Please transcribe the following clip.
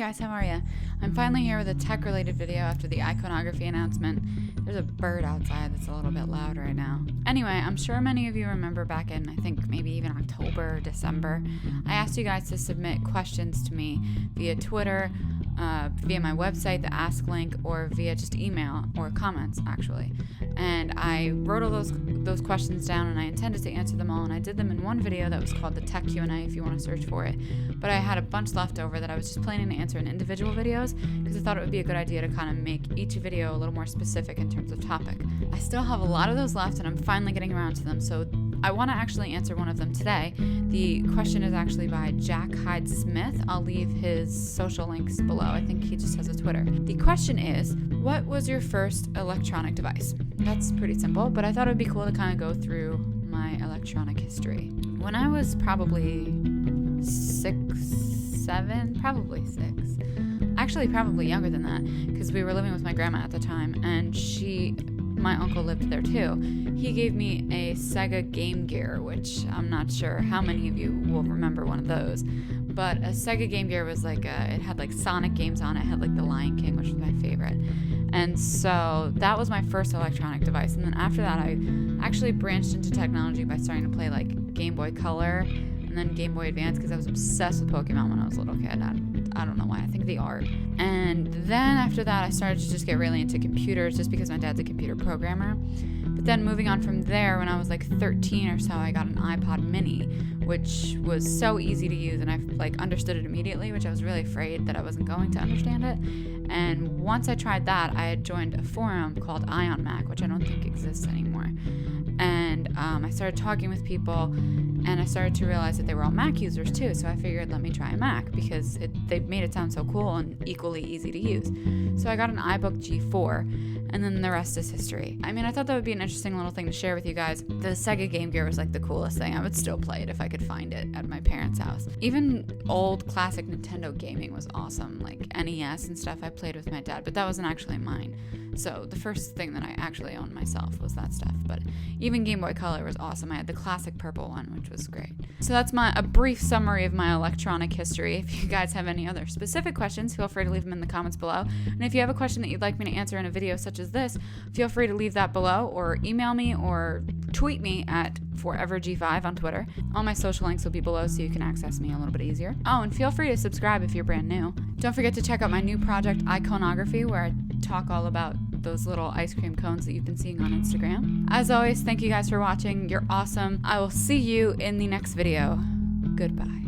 guys, how are you? I'm finally here with a tech-related video after the iconography announcement. There's a bird outside that's a little bit loud right now. Anyway, I'm sure many of you remember back in, I think maybe even October or December, I asked you guys to submit questions to me via Twitter, via my website, the Ask link, or via just email or comments, actually. And I wrote all those questions down, and I intended to answer them all, and I did them in one video that was called the Tech Q&A if you want to search for it. But I had a bunch left over that I was just planning to answer in individual videos because I thought it would be a good idea to kind of make each video a little more specific in terms of topic. I still have a lot of those left, and I'm finally getting around to them, so I want to actually answer one of them today. The question is actually by Jack Hyde Smith. I'll leave his social links below. I think he just has a Twitter. The question is, what was your first electronic device? That's pretty simple, but I thought it would be cool to kind of go through my electronic history. When I was probably 7, probably 6. Actually, probably younger than that, because we were living with my grandma at the time, and my uncle lived there too. He gave me a Sega Gamegear, which I'm not sure how many of you will remember one of those. But a Sega Gamegear was like it had like Sonic games on it. It had like The Lion King, which was my favorite. And so that was my first electronic device. And then after that, I actually branched into technology by starting to play like Game Boy Color and then Game Boy Advance, because I was obsessed with Pokemon when I was a little kid. I don't know why. I think the art. And then after that, I started to just get really into computers just because my dad's a computer programmer. But then moving on from there, when I was like 13 or so, I got an iPod mini, which was so easy to use, and I like understood it immediately, which I was really afraid that I wasn't going to understand it. And once I tried that, I had joined a forum called Ion Mac, which I don't think exists anymore. And I started talking with people, and I started to realize that they were all Mac users too. So I figured, let me try a Mac, because they made it sound so cool and equally easy to use. So I got an iBook G4, and then the rest is history. I mean, I thought that would be an interesting little thing to share with you guys. The Sega Gamegear was like the coolest thing. I would still play it if I could find it at my parents' house. Even old classic Nintendo gaming was awesome, like NES and stuff I played with my dad, but that wasn't actually mine. So the first thing that I actually owned myself was that stuff. But even Game Boy Color was awesome. I had the classic purple one, which was great. So that's a brief summary of my electronic history. If you guys have any other specific questions, feel free to leave them in the comments below. And if you have a question that you'd like me to answer in a video such as this, feel free to leave that below, or email me or tweet me at ForeverG5 on Twitter. All my social links will be below so you can access me a little bit easier. Oh, and feel free to subscribe if you're brand new. Don't forget to check out my new project, Iconography, where I talk all about those little ice cream cones that you've been seeing on Instagram. As always, thank you guys for watching. You're awesome. I will see you in the next video. Goodbye.